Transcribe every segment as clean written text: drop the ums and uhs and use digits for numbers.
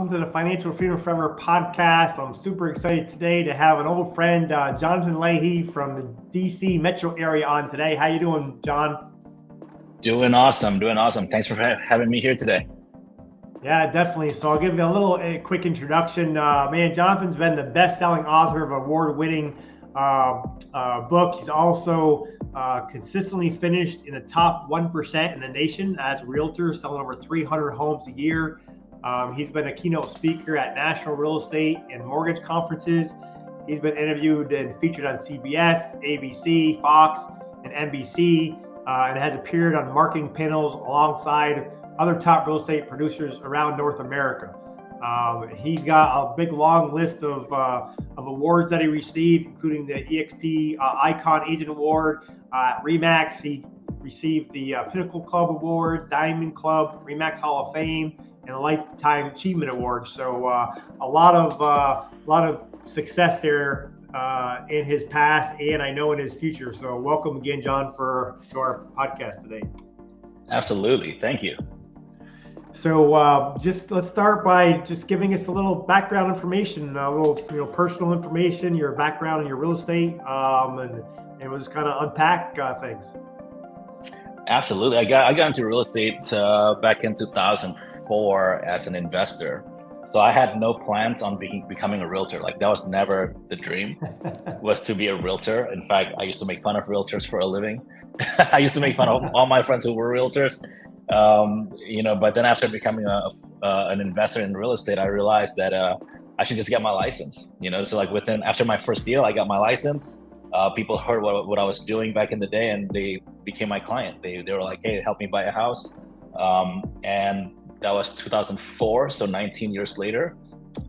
welcome to the Financial Freedom Forever podcast. I'm super excited today to have an old friend, Jon Lahey from the DC metro area on today. How you doing, John? Doing awesome. Thanks for having me here today. Yeah, definitely. So I'll give you a quick introduction. Jonathan's been the best-selling author of award-winning book. He's also consistently finished in the top 1% in the nation as a realtor, selling over 300 homes a year. He's been a keynote speaker at national real estate and mortgage conferences. He's been interviewed and featured on CBS, ABC, Fox, and NBC, and has appeared on marketing panels alongside other top real estate producers around North America. He's got a big long list of awards that he received, including the EXP Icon Agent Award at RE/MAX. He received the Pinnacle Club Award, Diamond Club, RE/MAX Hall of Fame, and a Lifetime Achievement Award. So a lot of success there in his past, and I know in his future. So welcome again, John, to our podcast today. Absolutely, thank you. So let's start by just giving us a little background information, a little personal information, your background in your real estate, and we'll just kind of unpack things. Absolutely, I got into real estate back in 2004 as an investor. So I had no plans on becoming a realtor. Like, that was never the dream, was to be a realtor. In fact, I used to make fun of realtors for a living. I used to make fun of all my friends who were realtors. But then after becoming an investor in real estate, I realized that I should just get my license. So like after my first deal, I got my license. People heard what I was doing back in the day, and they became my client. They were like, "Hey, help me buy a house," and that was 2004. So 19 years later,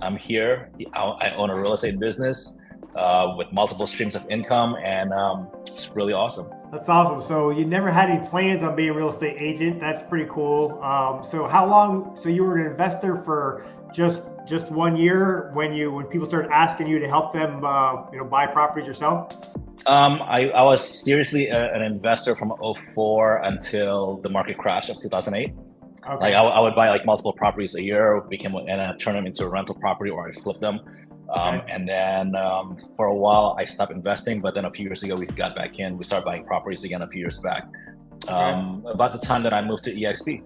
I'm here. I own a real estate business with multiple streams of income, and it's really awesome. That's awesome. So you never had any plans on being a real estate agent. That's pretty cool. So how long? So you were an investor for just 1 year when people started asking you to help them, buy properties yourself? I was seriously an investor from 2004 until the market crash of 2008. Okay. Like I would buy like multiple properties a year, and I turn them into a rental property, or I flip them. And then for a while I stopped investing, but then a few years ago we got back in. We started buying properties again a few years back. About the time that I moved to EXP,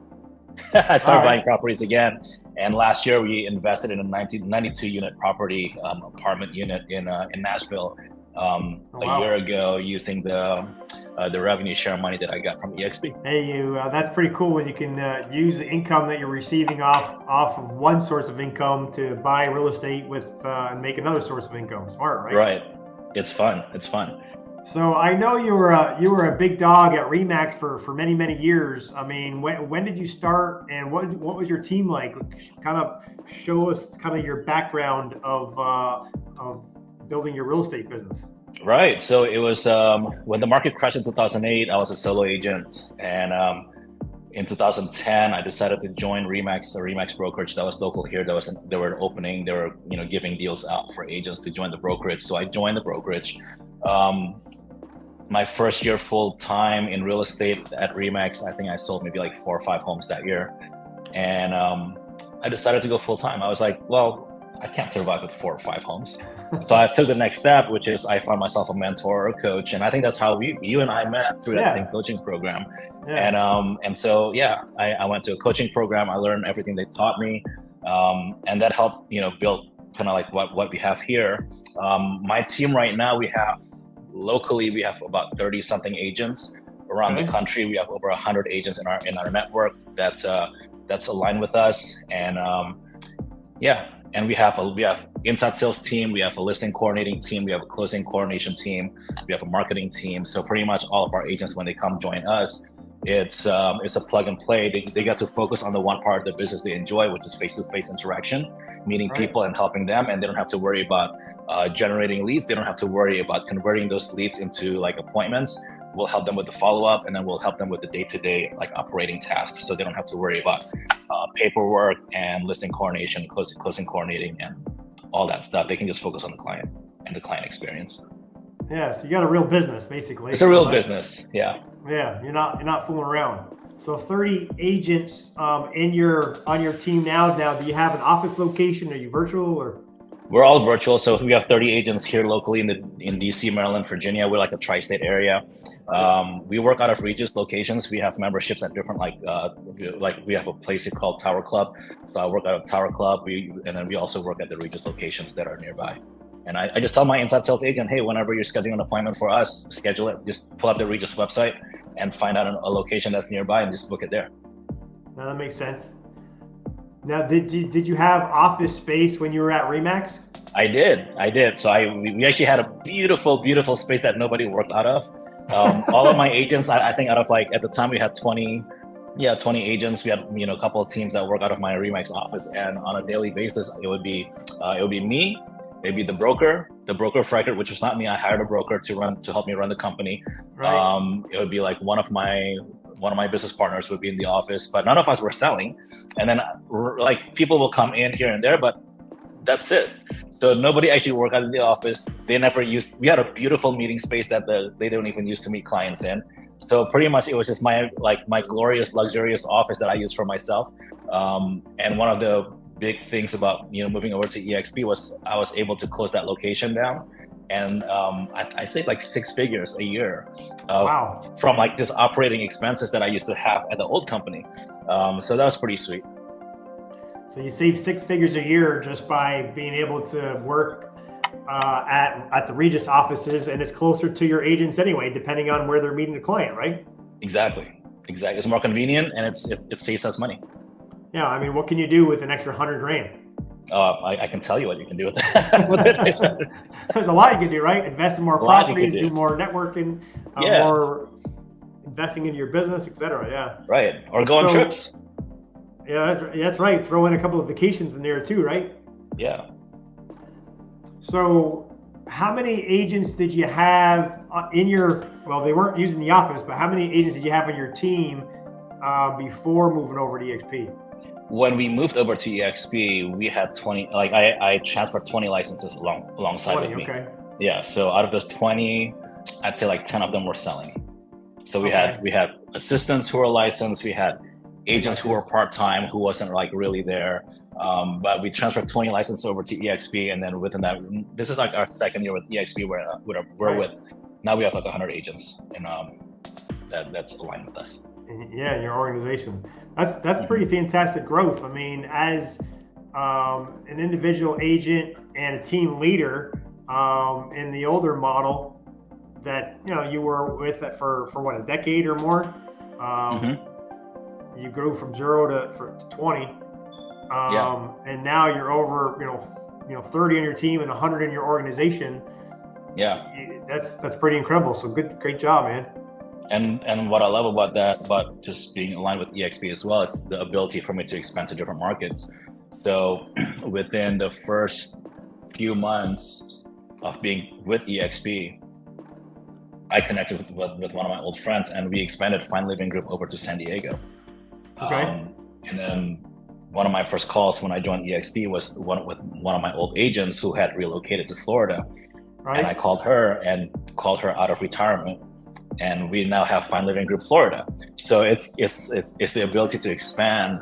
I started buying properties again. And last year we invested in a 92 unit property, apartment unit in Nashville a year ago, using the revenue share money that I got from EXP. Hey, that's pretty cool when you can use the income that you're receiving off of one source of income to buy real estate with and make another source of income. Smart, right? Right. It's fun. So I know you were a big dog at RE/MAX for many years. I mean, when did you start, and what was your team like? Kind of show us kind of your background of building your real estate business. Right. So it was when the market crashed in 2008. I was a solo agent, and in 2010 I decided to join RE/MAX, a RE/MAX brokerage that was local here. They were opening. They were giving deals out for agents to join the brokerage. So I joined the brokerage. My first year full time in real estate at RE/MAX, I think I sold maybe like 4 or 5 homes that year, and I decided to go full time. I was like, well, I can't survive with 4 or 5 homes. So I took the next step, which is I found myself a mentor or a coach. And I think that's how you and I met, through that same coaching program. And so, I went to a coaching program. I learned everything they taught me. And that helped, build kind of like what we have here. My team right now, locally, we have about 30 something agents around the country. We have over 100 agents in our network that's aligned with us. And and we have inside sales team, we have a listing coordinating team, we have a closing coordination team, we have a marketing team. So pretty much all of our agents, when they come join us, it's a plug and play. They get to focus on the one part of the business they enjoy, which is face-to-face interaction, meeting people and helping them, and they don't have to worry about generating leads. They don't have to worry about converting those leads into like appointments. We'll help them with the follow-up, and then we'll help them with the day-to-day like operating tasks, so they don't have to worry about paperwork and listing coordination, closing coordinating, and all that stuff. They can just focus on the client and the client experience. Yeah, so you got a real business, basically. It's a real business, yeah. Yeah, you're not fooling around. So 30 agents on your team now. Now, do you have an office location? Are you virtual or? We're all virtual, so we have 30 agents here locally in DC, Maryland, Virginia. We're like a tri-state area. We work out of Regis locations. We have memberships at different like we have a place called Tower Club. So I work out of Tower Club. And then we also work at the Regis locations that are nearby. And I just tell my inside sales agent, hey, whenever you're scheduling an appointment for us, schedule it. Just pull up the Regis website and find out a location that's nearby and just book it there. No, that makes sense. Now, did you have office space when you were at RE/MAX? I did. So we actually had a beautiful space that nobody worked out of. All of my agents, I think out of like, at the time we had 20 agents. We had, a couple of teams that work out of my RE/MAX office, and on a daily basis, it would be me, maybe the broker of record, which was not me. I hired a broker to help me run the company. Right. It would be like one of my business partners would be in the office, but none of us were selling. And then like people will come in here and there, but that's it. So nobody actually worked out in the office. We had a beautiful meeting space that they don't even use to meet clients in. So pretty much it was just my glorious, luxurious office that I used for myself. And one of the big things about, moving over to EXP was I was able to close that location down. And I saved like 6 figures a year from like just operating expenses that I used to have at the old company. So that was pretty sweet. So you save 6 figures a year just by being able to work at the Regis offices, and it's closer to your agents anyway, depending on where they're meeting the client, right? Exactly. It's more convenient, and it saves us money. Yeah, I mean, what can you do with an extra $100,000? I can tell you what you can do with that. There's a lot you can do, right? Invest in more properties, do more networking, more investing in your business, etc. Yeah. Right. Or go on trips. Yeah, that's right. Throw in a couple of vacations in there too, right? Yeah. So how many agents did you have well, they weren't using the office, but how many agents did you have on your team before moving over to EXP? When we moved over to EXP, we had 20, like I transferred 20 licenses alongside 20, with me. Okay. Yeah, so out of those 20, I'd say like 10 of them were selling. So we had assistants who were licensed, we had agents who were part-time who wasn't like really there. But we transferred 20 licenses over to EXP, and then within that, this is like our second year with EXP where we're with. Now we have like 100 agents, and that's aligned with us. Yeah, in your organization. That's pretty fantastic growth. I mean, as an individual agent and a team leader in the older model that you were with it for what, a decade or more. You grew from 0 to 20, and now you're over 30 on your team and 100 in your organization. Yeah, that's pretty incredible. So great job, man. And what I love about that, about just being aligned with EXP as well, is the ability for me to expand to different markets. So within the first few months of being with EXP, I connected with one of my old friends, and we expanded Fine Living Group over to San Diego. Okay. And then one of my first calls when I joined EXP was with one of my old agents who had relocated to Florida. Right. And I called her out of retirement. And we now have Fine Living Group Florida. So it's the ability to expand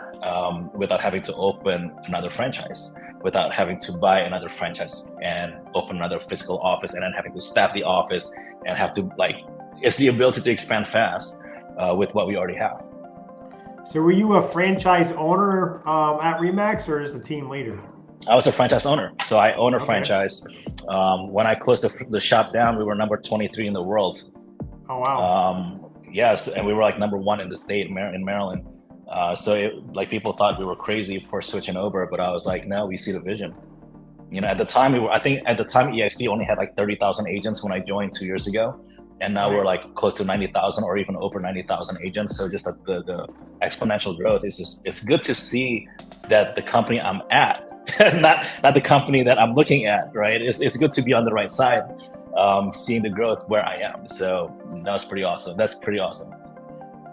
without having to open another franchise, without having to buy another franchise and open another physical office, and then having to staff the office and have to it's the ability to expand fast with what we already have. So were you a franchise owner at RE/MAX, or as a team leader? I was a franchise owner. So I own a franchise. When I closed the shop down, we were number 23 in the world. Oh, wow. Yes, and we were like number 1 in the state in Maryland. So people thought we were crazy for switching over, but I was like, no, we see the vision. At the time EXP only had like 30,000 agents when I joined 2 years ago. And now we're like close to 90,000 or even over 90,000 agents. So just like the exponential growth it's good to see that the company I'm at, not the company that I'm looking at, right? It's good to be on the right side. Seeing the growth where I am. So that was pretty awesome. That's pretty awesome.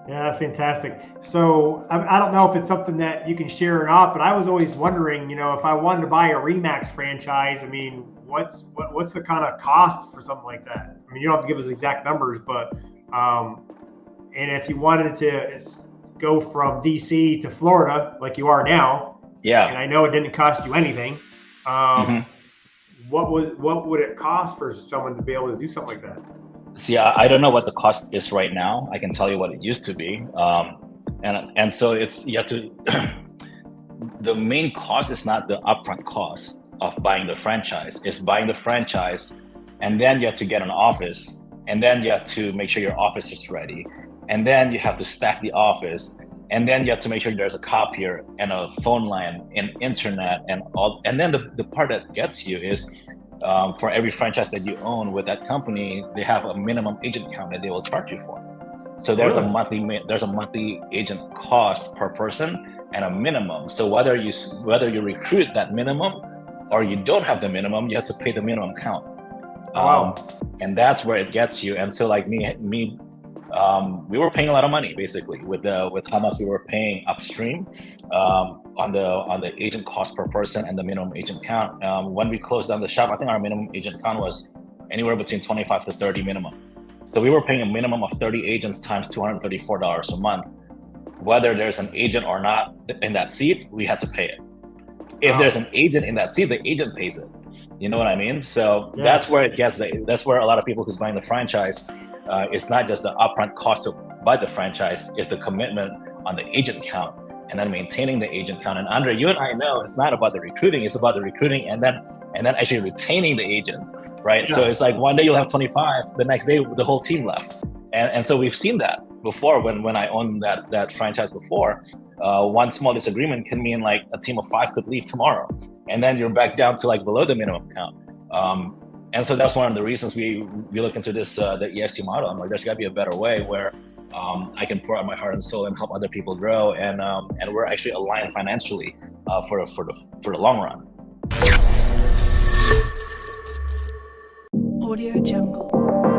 Yeah, fantastic. So I don't know if it's something that you can share or not, but I was always wondering, if I wanted to buy a RE/MAX franchise, I mean, what's the kind of cost for something like that? I mean, you don't have to give us exact numbers, but and if you wanted to go from DC to Florida like you are now. Yeah. And I know it didn't cost you anything. What would it cost for someone to be able to do something like that? See, I don't know what the cost is right now. I can tell you what it used to be. And so you have to, the main cost is not the upfront cost of buying the franchise. It's buying the franchise, and then you have to get an office, and then you have to make sure your office is ready. And then you have to staff the office, and then you have to make sure there's a copier and a phone line and internet and all. And then the part that gets you is for every franchise that you own with that company, they have a minimum agent count that they will charge you for. So there's a monthly agent cost per person and a minimum. So whether you recruit that minimum or you don't have the minimum, you have to pay the minimum count. And that's where it gets you. And so like me, we were paying a lot of money basically with how much we were paying upstream on the agent cost per person and the minimum agent count. When we closed down the shop, I think our minimum agent count was anywhere between 25 to 30 minimum. So we were paying a minimum of 30 agents times $234 a month. Whether there's an agent or not in that seat, we had to pay it. If there's an agent in that seat, the agent pays it. You know what I mean? So that's where it gets. That's where a lot of people who's buying the franchise, it's not just the upfront cost to buy the franchise, it's the commitment on the agent count and then maintaining the agent count. And Andre, you and I know it's not about the recruiting, it's about the recruiting and then actually retaining the agents, right? Yeah. So it's like one day you'll have 25, the next day the whole team left. And so we've seen that before when I owned that franchise before. One small disagreement can mean like a team of 5 could leave tomorrow. And then you're back down to like below the minimum count. And so that's one of the reasons we look into this, the EXP model. I'm like, there's gotta be a better way where I can pour out my heart and soul and help other people grow. And we're actually aligned financially for the long run. Audio Jungle.